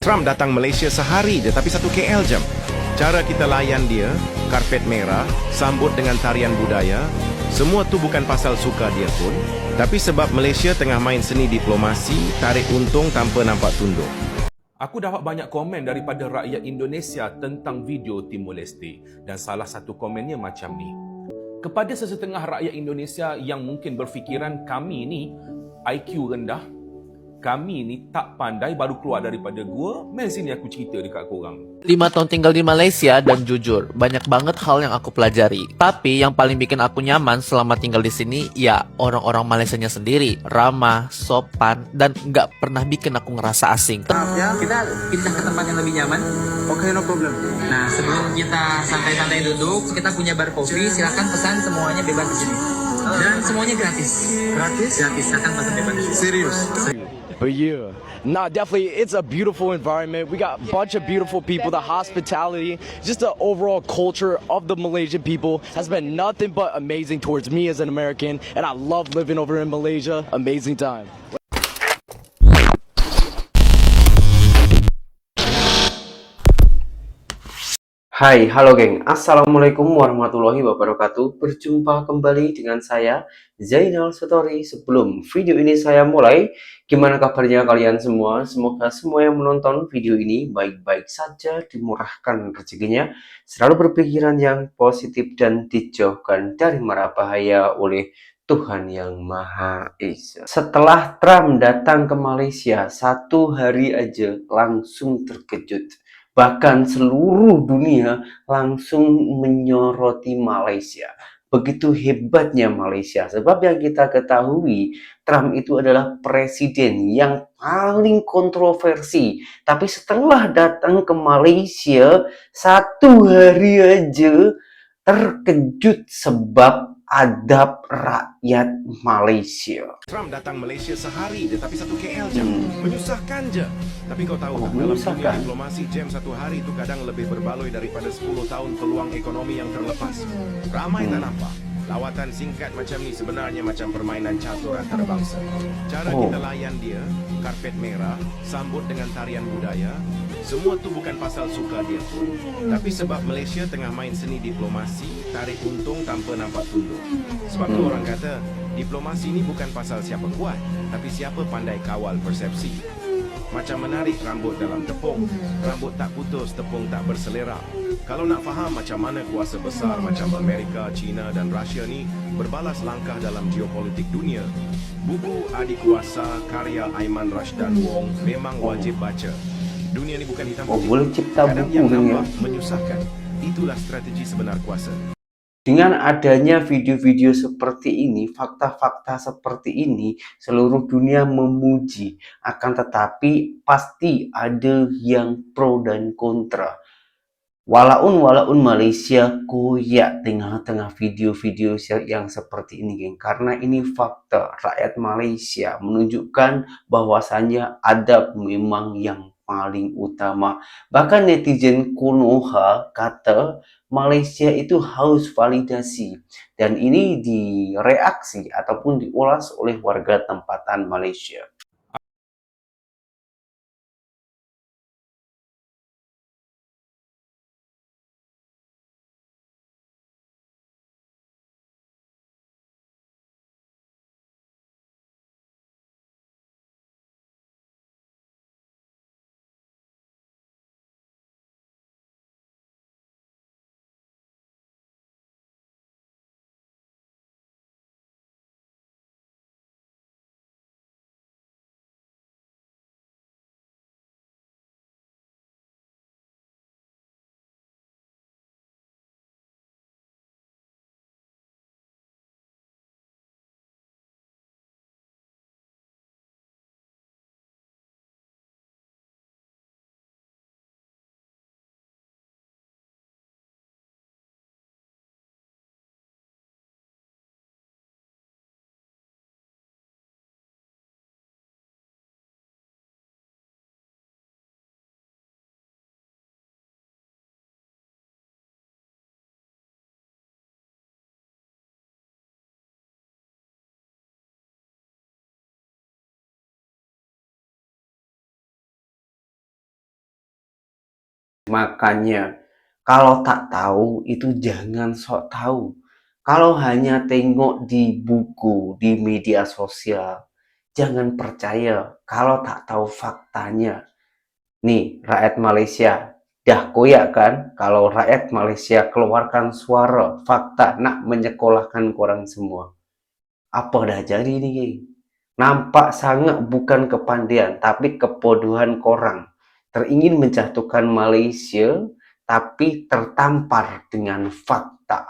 Trump datang Malaysia sehari je tapi 1 KL jam. Cara kita layan dia, karpet merah, sambut dengan tarian budaya, semua tu bukan pasal suka dia pun, tapi sebab Malaysia tengah main seni diplomasi, tarik untung tanpa nampak tunduk. Aku dapat banyak komen daripada rakyat Indonesia tentang video Timor Leste dan salah satu komennya macam ni. Kepada sesetengah rakyat Indonesia yang mungkin berfikiran kami ni IQ rendah, kami ni tak pandai, baru keluar daripada gua, main sini aku cerita dekat korang. 5 tahun tinggal di Malaysia dan jujur, banyak banget hal yang aku pelajari. Tapi yang paling bikin aku nyaman selama tinggal di sini, ya orang-orang Malaysianya sendiri. Ramah, sopan, dan nggak pernah bikin aku ngerasa asing. Ya, kita pindah ke tempat yang lebih nyaman. Oke, no problem. Nah, sebelum kita santai-santai duduk, kita punya bar kopi. Silakan pesan, semuanya bebas di sini. Dan semuanya gratis. Gratis? Gratis, silakan pesan bebas di sini. Serius? But yeah, nah, definitely, it's a beautiful environment. We got a bunch of beautiful people. The hospitality, just the overall culture of the Malaysian people has been nothing but amazing towards me as an American. And I love living over in Malaysia. Amazing time. Hai, halo geng. Assalamualaikum warahmatullahi wabarakatuh. Berjumpa kembali dengan saya, Zainal Satori. Sebelum video ini saya mulai, gimana kabarnya kalian semua? Semoga semua yang menonton video ini baik-baik saja, dimurahkan rezekinya, selalu berpikiran yang positif dan dijauhkan dari mara bahaya oleh Tuhan Yang Maha Esa. Setelah Trump datang ke Malaysia, 1 hari aja langsung terkejut. Bahkan seluruh dunia langsung menyoroti Malaysia. Begitu hebatnya Malaysia. Sebab yang kita ketahui, Trump itu adalah presiden yang paling kontroversi. Tapi setelah datang ke Malaysia, 1 hari aja terkejut sebab adab rakyat Malaysia. Trump datang Malaysia sehari je tapi 1 KL jam. Menyusahkan je. Tapi kau tahu tak, dalam dunia diplomasi jam 1 hari itu kadang lebih berbaloi daripada 10 tahun peluang ekonomi yang terlepas. Ramai tak nampak. Lawatan singkat macam ni sebenarnya macam permainan catur antarabangsa. Cara kita layan dia, karpet merah, sambut dengan tarian budaya, semua tu bukan pasal suka dia pun, tapi sebab Malaysia tengah main seni diplomasi, tarik untung tanpa nampak tunduk. Sebab tu orang kata, diplomasi ni bukan pasal siapa kuat, tapi siapa pandai kawal persepsi. Macam menarik rambut dalam tepung, rambut tak putus, tepung tak berselera. Kalau nak faham macam mana kuasa besar macam Amerika, China dan Rusia ni berbalas langkah dalam geopolitik dunia, buku Adik Kuasa karya Aiman Rashdan Wong memang wajib baca. Dunia ni bukan hitam putih. Boleh cipta Kadang buku yang kan ya? nampak menyusahkan. Itulah strategi sebenar kuasa. Dengan adanya video-video seperti ini, fakta-fakta seperti ini, seluruh dunia memuji. Akan tetapi pasti ada yang pro dan kontra. Walaupun Malaysia koyak tengah-tengah video-video yang seperti ini, geng. Karena ini fakta. Rakyat Malaysia menunjukkan bahwasannya adab memang yang paling utama. Bahkan netizen Konoha kata Malaysia itu haus validasi. Dan ini direaksi ataupun diulas oleh warga tempatan Malaysia. Makanya, kalau tak tahu itu jangan sok tahu. Kalau hanya tengok di buku, di media sosial, jangan percaya kalau tak tahu faktanya. Nih, rakyat Malaysia, dah koyak kan kalau rakyat Malaysia keluarkan suara fakta nak menyekolahkan korang semua. Apa dah jadi nih, geng? Nampak sangat bukan kepandaian, tapi kebodohan korang. Teringin menjatuhkan Malaysia, tapi tertampar dengan fakta.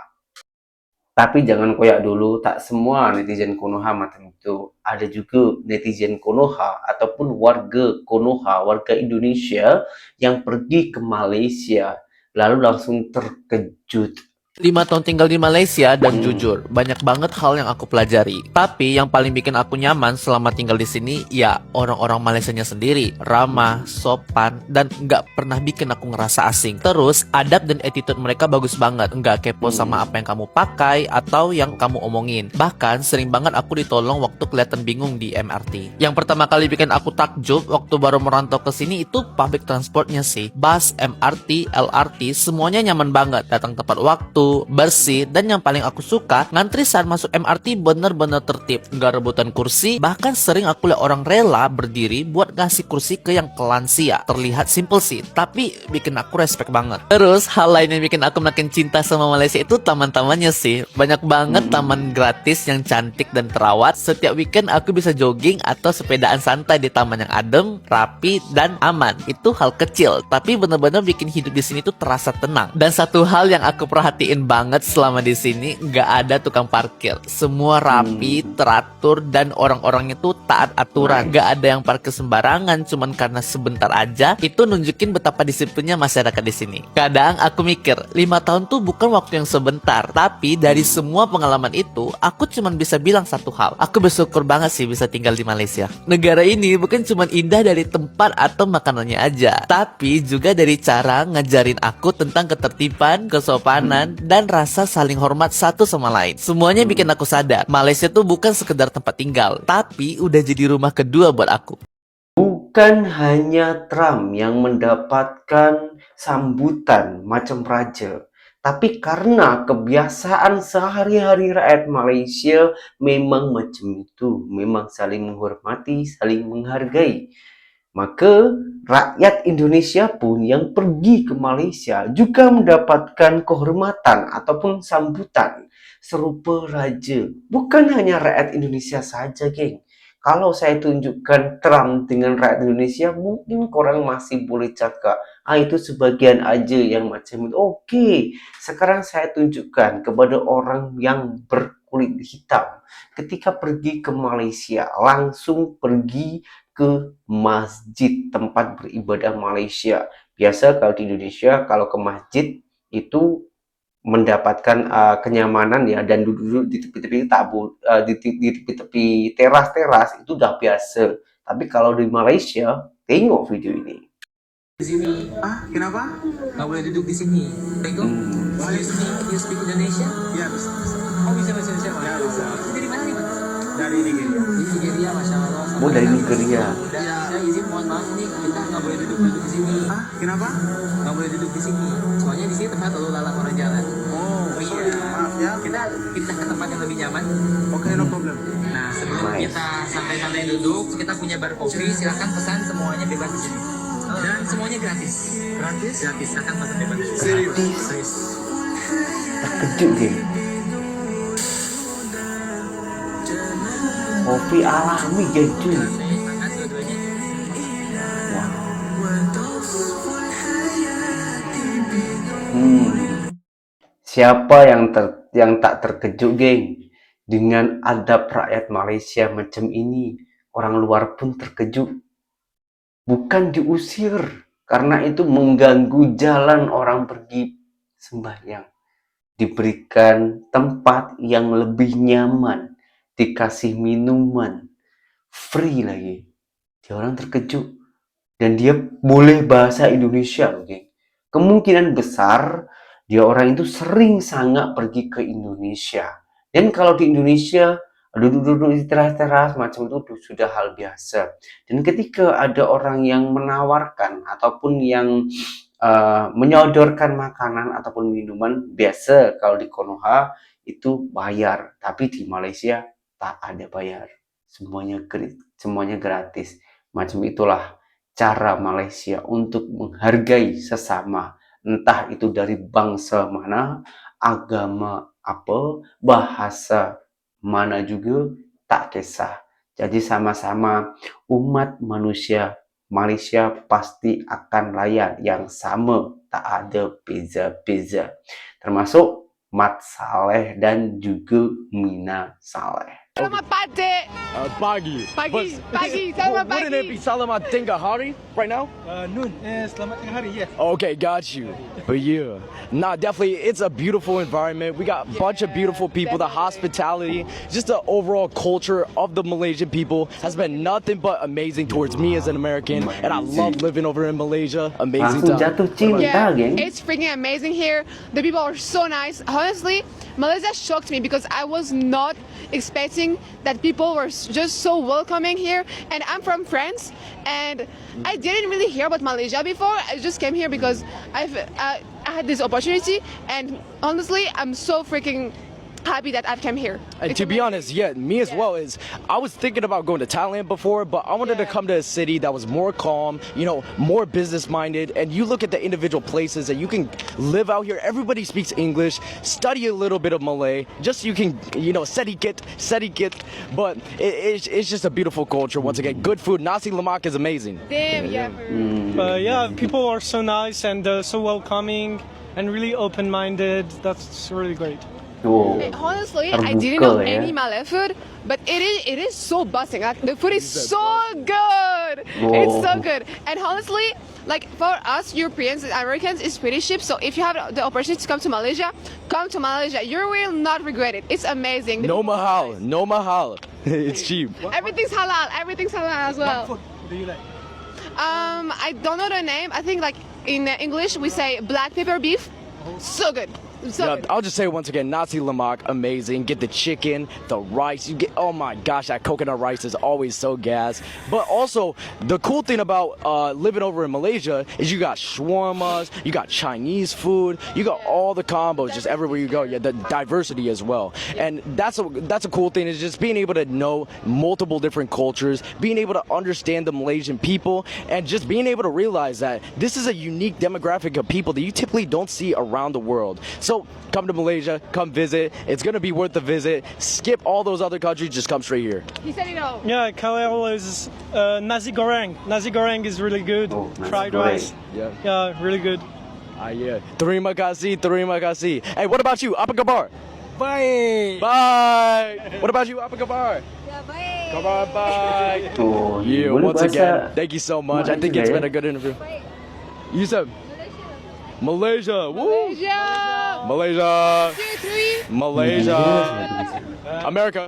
Tapi jangan koyak dulu, tak semua netizen Konoha macam itu. Ada juga netizen Konoha ataupun warga Konoha, warga Indonesia yang pergi ke Malaysia, lalu langsung terkejut. 5 tahun tinggal di Malaysia dan jujur, banyak banget hal yang aku pelajari. Tapi yang paling bikin aku nyaman selama tinggal di sini, ya orang-orang Malaysianya sendiri. Ramah, sopan, dan nggak pernah bikin aku ngerasa asing. Terus, adab dan attitude mereka bagus banget. Nggak kepo sama apa yang kamu pakai atau yang kamu omongin. Bahkan, sering banget aku ditolong waktu kelihatan bingung di MRT. Yang pertama kali bikin aku takjub waktu baru merantau ke sini itu public transportnya sih. Bus, MRT, LRT, semuanya nyaman banget. Datang tepat waktu, bersih, dan yang paling aku suka, ngantri saat masuk MRT bener-bener tertib, nggak rebutan kursi. Bahkan sering aku lihat orang rela berdiri buat ngasih kursi ke yang kelansia. Terlihat simple sih, tapi bikin aku respect banget. Terus hal lain yang bikin aku makin cinta sama Malaysia itu taman-tamannya sih. Banyak banget taman gratis yang cantik dan terawat. Setiap weekend aku bisa jogging atau sepedaan santai di taman yang adem, rapi, dan aman. Itu hal kecil, tapi bener-bener bikin hidup di sini tuh terasa tenang. Dan satu hal yang aku perhatiin banget selama di sini, nggak ada tukang parkir. Semua rapi, teratur, dan orang-orangnya tuh taat aturan. Nggak ada yang parkir sembarangan cuman karena sebentar aja. Itu nunjukin betapa disiplinnya masyarakat di sini. Kadang aku mikir, 5 tahun tuh bukan waktu yang sebentar. Tapi dari semua pengalaman itu, aku cuman bisa bilang satu hal. Aku bersyukur banget sih bisa tinggal di Malaysia. Negara ini bukan cuman indah dari tempat atau makanannya aja, tapi juga dari cara ngajarin aku tentang ketertiban, kesopanan, dan rasa saling hormat satu sama lain. Semuanya bikin aku sadar, Malaysia tuh bukan sekedar tempat tinggal, tapi udah jadi rumah kedua buat aku. Bukan hanya Trump yang mendapatkan sambutan macam raja, tapi karena kebiasaan sehari-hari rakyat Malaysia memang macam itu, memang saling menghormati, saling menghargai. Maka rakyat Indonesia pun yang pergi ke Malaysia juga mendapatkan kehormatan ataupun sambutan serupa raja. Bukan hanya rakyat Indonesia saja, geng. Kalau saya tunjukkan Trump dengan rakyat Indonesia, mungkin korang masih boleh cakap, itu sebagian aja yang macam itu. Oke, sekarang saya tunjukkan kepada orang yang berkulit hitam. Ketika pergi ke Malaysia, langsung pergi ke masjid tempat beribadah Malaysia. Biasa kalau di Indonesia, kalau ke masjid itu mendapatkan kenyamanan ya, dan duduk di tepi-tepi di tepi-tepi teras-teras itu udah biasa. Tapi kalau di Malaysia, tengok video ini. Di sini. Kenapa? Nggak boleh duduk di sini. Tengok. You speak Indonesia? Ya, bisa. Oh, bisa bahasa Indonesia, Pak? Ya, bisa. Dari mana nih, Pak? Dari Nigeria. Di Nigeria, Masya Allah. Oh, dari Nigeria. Dan saya izin mohon maaf nih, kita nggak boleh duduk di sini. Kenapa? Nggak boleh duduk di sini. Soalnya di sini tempat lalu lalang orang jalan. Oh, sorry. Maaf ya. Kita pindah ke tempat yang lebih nyaman. Oke, no problem. Nah, sebelum Nice. kita santai-santai duduk, kita punya bar kopi. Silahkan pesan, semuanya bebas di sini. Dan semuanya gratis. Gratis? Gratis. Silahkan pesan bebas di sini. Serius. Terkejut, geng. Kopi alami, geng, cuy. Makan dua-duanya. Siapa yang tak terkejut, geng, dengan adab rakyat Malaysia macam ini? Orang luar pun terkejut. Bukan diusir, karena itu mengganggu jalan orang pergi sembahyang. Diberikan tempat yang lebih nyaman, dikasih minuman, free lagi. Dia orang terkejut. Dan dia boleh bahasa Indonesia, loh, geng. Kemungkinan besar dia orang itu sering sangat pergi ke Indonesia. Dan kalau di Indonesia duduk-duduk di teras-teras macam itu sudah hal biasa. Dan ketika ada orang yang menawarkan ataupun yang menyodorkan makanan ataupun minuman. Biasa kalau di Konoha itu bayar, tapi di Malaysia tak ada bayar, semuanya gratis. Macam itulah cara Malaysia untuk menghargai sesama, entah itu dari bangsa mana, agama apa, bahasa mana juga, tak kisah. Jadi sama-sama umat manusia Malaysia pasti akan layan yang sama, tak ada beza-beza. Termasuk Mat Saleh dan juga Mina Saleh. Selamat pagi. Pagi, selamat Wouldn't it pagi. be Salamat Tinggal Hari right now? Noon, selamat tengah hari, yes. Okay, got you. But yeah, nah, definitely, it's a beautiful environment. We got a bunch of beautiful people. The hospitality, just the overall culture of the Malaysian people has been nothing but amazing towards me as an American, and I love living over in Malaysia. Amazing Langsung time. jatuh cinta, geng. It's freaking amazing here. The people are so nice. Honestly, Malaysia shocked me because I was not expecting that people were just so welcoming here. And I'm from France, and I didn't really hear about Malaysia before. I just came here because I had this opportunity, and honestly, I'm so freaking happy that I've come here. And It's to be amazing. honest, yeah, me as well. I was thinking about going to Thailand before, but I wanted to Yeah. come to a city that was more calm, more business minded. And you look at the individual places that you can live out here. Everybody speaks English. Study a little bit of Malay, just so you can, sedikit. But it's just a beautiful culture. Once again, good food. Nasi lemak is amazing. Damn, yeah. Yeah, people are so nice and so welcoming and really open-minded. That's really great. Tuh. Honestly, I Terbuka didn't know ya. any Malay food, but it is so busting. Like the food is so good. It's so Whoa. good. And honestly, like for us Europeans and Americans, it's pretty cheap. So if you have the opportunity to come to Malaysia, come to Malaysia. You will not regret it. It's amazing. The No people are mahal, nice. no mahal. It's cheap. Everything's halal. Everything's halal as well. What food do you like? I don't know the name. I think like in English we say black pepper beef. So good. So Yeah, good. I'll just say it once again, nasi lemak, amazing. Get the chicken, the rice. You get, oh my gosh, that coconut rice is always so gas. But also, the cool thing about living over in Malaysia is you got shawarmas, you got Chinese food, you got all the combos just everywhere you go. Yeah, the diversity as well. And that's a cool thing, is just being able to know multiple different cultures, being able to understand the Malaysian people, and just being able to realize that this is a unique demographic of people that you typically don't see around the world. So come to Malaysia, come visit. It's gonna be worth the visit. Skip all those other countries, just come straight here. He said it all. Yeah, KL is nasi goreng. Nasi goreng is really good. Oh, nasi Fried goreng. rice. Yeah. Yeah, really good. Yeah. Terima kasih, terima kasih. Hey, what about you? Apa kabar? Bye. Bye. What about you? Apa kabar? Yeah, bye. Kabar, bye. Tuh, Yeah, boleh once bahasa again, thank you so much. I think Malaysia it's ya. been a good interview. You said Malaysia. Woo. Malaysia. Malaysia. 2, 3. Malaysia. America.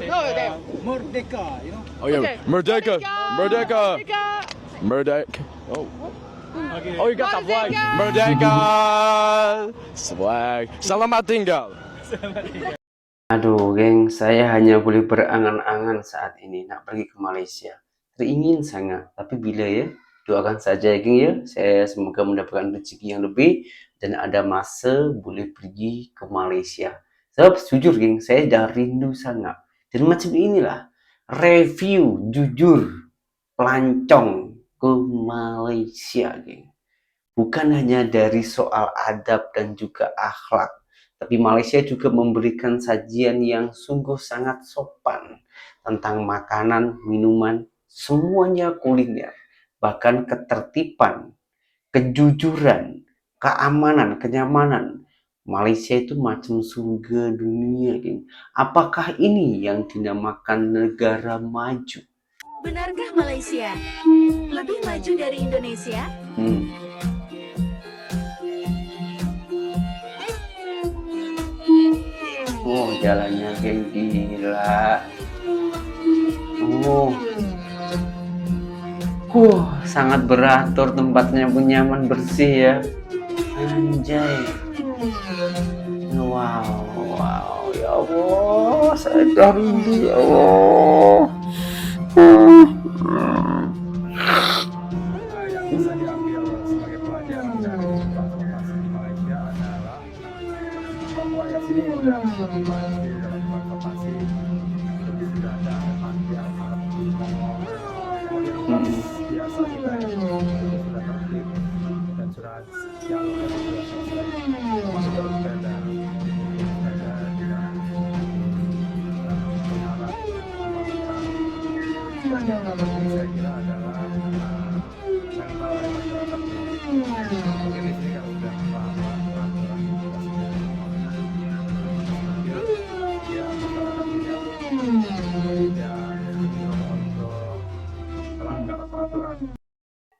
No, damn. Merdeka, you know. Oh yeah, Okay. Merdeka. Merdeka. Merdeka. Merdeka. Oh. Okay. Oh, you got the flag. Merdeka. Merdeka. Swag. Selamat tinggal. Aduh, geng, saya hanya boleh berangan-angan saat ini nak pergi ke Malaysia. Teringin sangat, tapi bila ya? Doakan saja ya, geng ya. Saya semoga mendapatkan rezeki yang lebih dan ada masa boleh pergi ke Malaysia. Sebab jujur, geng, saya dah rindu sangat. Dan macam inilah review jujur pelancong ke Malaysia, geng. Bukan hanya dari soal adab dan juga akhlak, tapi Malaysia juga memberikan sajian yang sungguh sangat sopan tentang makanan, minuman, semuanya kuliner, bahkan ketertiban, kejujuran, keamanan, kenyamanan. Malaysia itu macam surga dunia, geng. Apakah ini yang dinamakan negara maju? Benarkah Malaysia lebih maju dari Indonesia? Oh, jalannya geng, gila. Oh. Sangat beratur, tempatnya pun nyaman, bersih ya. Anjay. Wow, ya Allah, saya dah rindu ya Allah. Yang bisa diambil sebagai pelajaran, jangan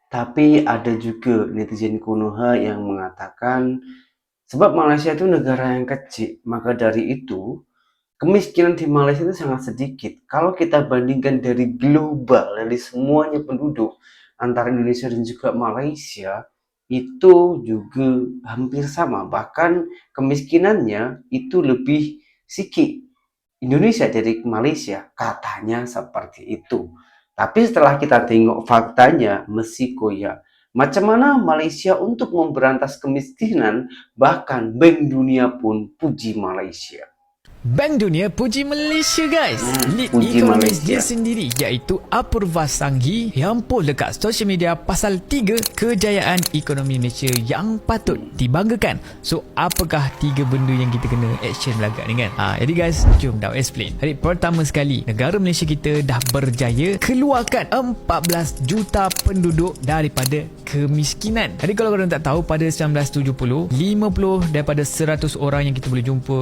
Tapi ada juga netizen Konoha yang mengatakan sebab Malaysia itu negara yang kecil, maka dari itu kemiskinan di Malaysia itu sangat sedikit. Kalau kita bandingkan dari global, dari semuanya penduduk antara Indonesia dan juga Malaysia, itu juga hampir sama. Bahkan kemiskinannya itu lebih sedikit Indonesia dari Malaysia, katanya seperti itu. Tapi setelah kita tengok faktanya, Mesiko ya, macam mana Malaysia untuk memberantas kemiskinan, bahkan Bank Dunia pun puji Malaysia. Bank Dunia puji Malaysia guys. Lead puji ekonomis Malaysia. dia sendiri iaitu Apurva Sanghi yang post dekat social media pasal 3 kejayaan ekonomi Malaysia yang patut dibanggakan. So apakah 3 benda yang kita kena action belakang ni kan? Jadi guys, jom dah explain. Hari pertama sekali, negara Malaysia kita dah berjaya keluarkan 14 juta penduduk daripada kemiskinan. Jadi kalau korang tak tahu, pada 1970, 50 daripada 100 orang yang kita boleh jumpa,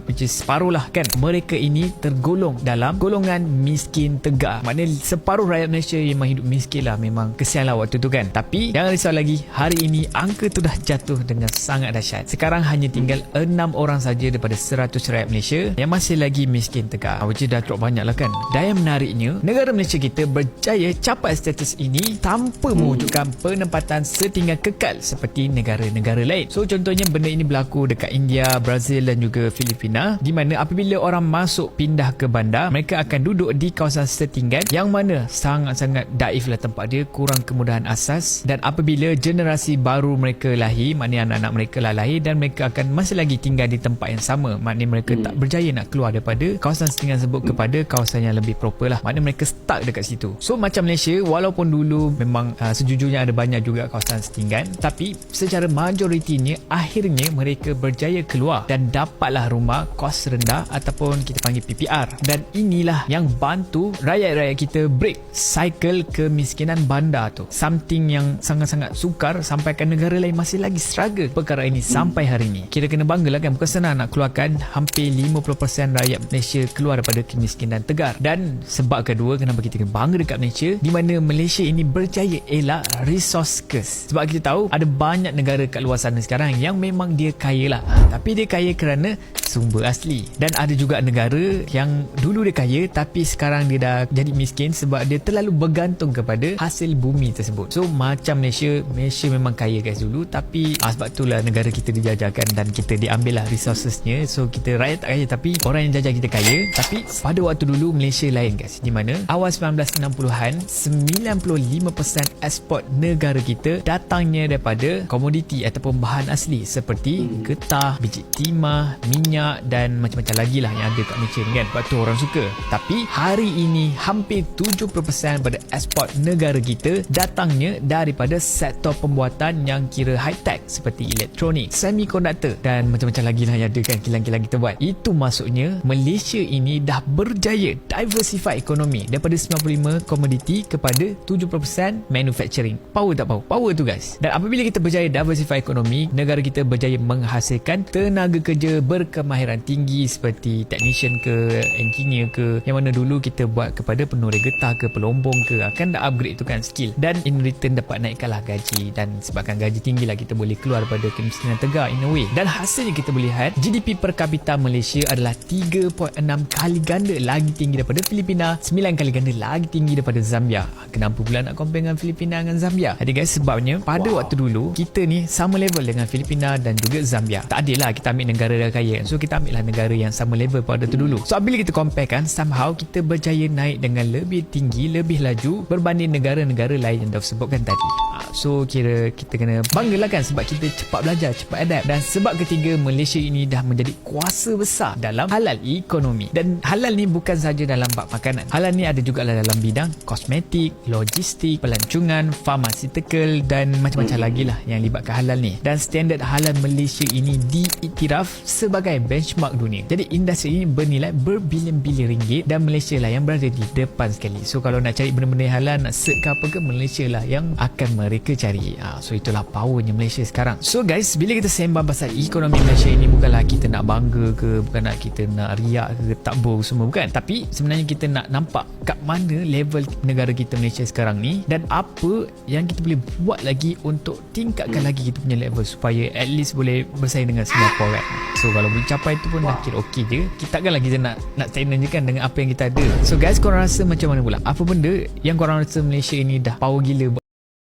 which is separuh lah kan, mereka ini tergolong dalam golongan miskin tegak. Maknanya separuh rakyat Malaysia yang hidup miskin lah. Memang kesian lah waktu tu kan. Tapi jangan risau lagi, hari ini angka tu dah jatuh dengan sangat dahsyat. Sekarang hanya tinggal 6 orang saja daripada 100 rakyat Malaysia yang masih lagi miskin tegak, which is dah drop banyak lah kan. Dan yang menariknya, negara Malaysia kita berjaya capai status ini tanpa mewujudkan penempatan setinggal kekal seperti negara-negara lain. So contohnya benda ini berlaku dekat India, Brazil dan juga Filipina, di mana apabila orang masuk pindah ke bandar, mereka akan duduk di kawasan setinggan yang mana sangat-sangat daif lah tempat dia, kurang kemudahan asas. Dan apabila generasi baru mereka lahir, maknanya anak-anak mereka lah lahir, dan mereka akan masih lagi tinggal di tempat yang sama, maknanya mereka tak berjaya nak keluar daripada kawasan setinggan tersebut kepada kawasan yang lebih proper lah, maknanya mereka stuck dekat situ. So macam Malaysia, walaupun dulu memang sejujurnya ada banyak juga kawasan setinggan, tapi secara majoritinya akhirnya mereka berjaya keluar dan dapatlah rumah kos rendah ataupun kita panggil PPR. Dan inilah yang bantu rakyat-rakyat kita break cycle kemiskinan bandar tu. Something yang sangat-sangat sukar sampaikan negara lain masih lagi struggle perkara ini sampai hari ini. Kita kena banggalah kan, bukan senang nak keluarkan hampir 50% rakyat Malaysia keluar daripada kemiskinan tegar. Dan sebab kedua kenapa kita kena bangga dekat Malaysia, di mana Malaysia ini berjaya elak resource curse. Sebab kita tahu ada banyak negara kat luar sana sekarang yang memang dia kaya lah, tapi dia kaya kerana sumber asli. Dan ada juga negara yang dulu dia kaya tapi sekarang dia dah jadi miskin sebab dia terlalu bergantung kepada hasil bumi tersebut. So macam Malaysia memang kaya guys dulu, tapi sebab itulah negara kita dijajakan dan kita diambil lah resourcesnya. So kita rakyat tak kaya tapi orang yang jajah kita kaya. Tapi pada waktu dulu Malaysia lain guys, di mana awal 1960-an 95% ekspor negara kita datangnya daripada komoditi ataupun bahan asli seperti getah, biji timah, minyak dan macam-macam lagi lah yang ada kat Malaysia ni kan. Sebab tu orang suka. Tapi hari ini hampir 70% pada ekspor negara kita datangnya daripada sektor pembuatan yang kira high tech seperti elektronik, semiconductor dan macam-macam lagi lah yang ada kan, kilang-kilang kita buat. Itu maksudnya Malaysia ini dah berjaya diversify ekonomi daripada 95 komoditi kepada 70% manufacturing. Power tak power? Power tu guys. Dan apabila kita berjaya diversify ekonomi, negara kita berjaya menghasilkan tenaga kerja berkemahiran tinggi seperti technician ke, engineer ke, yang mana dulu kita buat kepada penoreh getah ke, pelombong ke, akan dah upgrade tu kan skill, dan in return dapat naikkanlah gaji. Dan sebabkan gaji tinggi lah kita boleh keluar daripada kemiskinan tegar in a way. Dan hasilnya kita boleh lihat GDP per kapita Malaysia adalah 3.6 kali ganda lagi tinggi daripada Filipina, 9 kali ganda lagi tinggi daripada Zambia. Kenapa pula nak compare dengan Filipina dengan Zambia? Jadi guys, sebabnya pada waktu dulu kita ni sama level dengan Filipina dan juga Zambia. Tak adil lah kita ambil negara dah kaya, so kita ambil lah negara yang sama level pada tu dulu. So bila kita compare kan, somehow kita berjaya naik dengan lebih tinggi, lebih laju berbanding negara-negara lain yang dah sebutkan tadi. So kira kita kena banggalah kan sebab kita cepat belajar, cepat adapt. Dan sebab ketiga, Malaysia ini dah menjadi kuasa besar dalam halal ekonomi. Dan halal ni bukan saja dalam bab makanan. Halal ni ada juga dalam bidang kosmetik, logistik, pelancongan, pharmaceutical dan macam-macam lagi lah yang libatkan halal ni. Dan standard halal Malaysia ini diiktiraf sebagai benchmark dunia. Jadi industri ini bernilai berbilion-bilion ringgit dan Malaysia lah yang berada di depan sekali. So kalau nak cari benda-benda halal, nak search ke apa ke, Malaysia lah yang akan mereka cari. So itulah powernya Malaysia sekarang. So guys, bila kita sembang pasal ekonomi Malaysia ini, bukanlah kita nak bangga ke, bukan nak kita nak riak ke, takbur semua, bukan. Tapi sebenarnya kita nak nampak kat mana level negara kita Malaysia sekarang ni dan apa yang kita boleh buat lagi untuk tingkatkan lagi kita punya level supaya at least boleh bersaing dengan Singapore kan. So kalau boleh capai itu pun dah kira okey je. Kita takkanlah kita nak challenge je kan dengan apa yang kita ada. So guys, korang rasa macam mana pula? Apa benda yang korang rasa Malaysia ini dah power gila?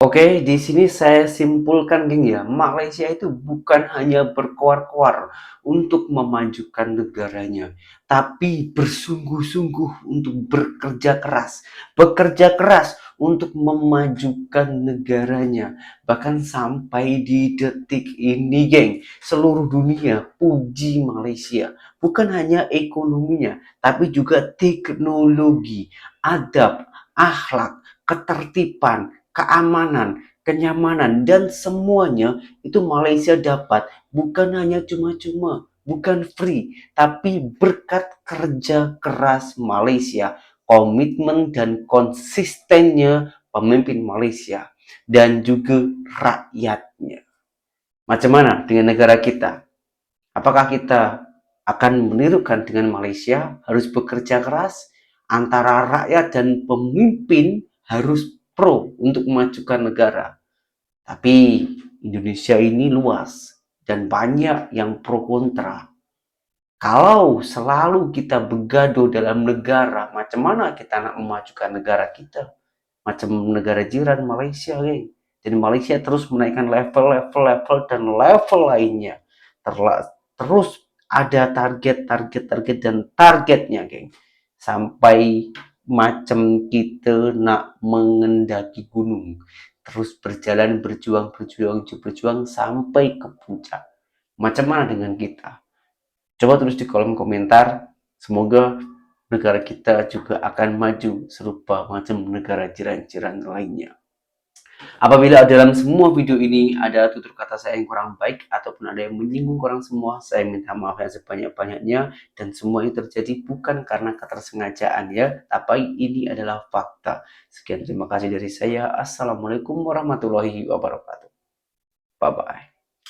Oke, di sini saya simpulkan gini ya, Malaysia itu bukan hanya berkoar-koar untuk memajukan negaranya, tapi bersungguh-sungguh untuk bekerja keras untuk memajukan negaranya. Bahkan sampai di detik ini, geng, seluruh dunia puji Malaysia. Bukan hanya ekonominya, tapi juga teknologi, adab, akhlak, ketertiban, keamanan, kenyamanan, dan semuanya itu Malaysia dapat bukan hanya cuma-cuma, bukan free, tapi berkat kerja keras Malaysia, komitmen dan konsistennya pemimpin Malaysia, dan juga rakyatnya. Macam mana dengan negara kita? Apakah kita akan menirukan dengan Malaysia? Harus bekerja keras, antara rakyat dan pemimpin harus pro untuk memajukan negara. Tapi Indonesia ini luas dan banyak yang pro kontra. Kalau selalu kita bergaduh dalam negara, macam mana kita nak memajukan negara kita? Macam negara jiran Malaysia, geng. Jadi Malaysia terus menaikkan level dan level lainnya. Terus ada target dan targetnya, geng. Sampai macam kita nak mengendaki gunung, terus berjalan berjuang sampai ke puncak. Macam mana dengan kita? Coba tulis di kolom komentar. Semoga negara kita juga akan maju serupa macam negara jiran-jiran lainnya. Apabila dalam semua video ini ada tutur kata saya yang kurang baik ataupun ada yang menyinggung korang semua, saya minta maaf yang sebanyak-banyaknya, dan semua ini terjadi bukan karena ketersengajaan ya, tapi ini adalah fakta. Sekian, terima kasih dari saya. Assalamualaikum warahmatullahi wabarakatuh. Bye bye.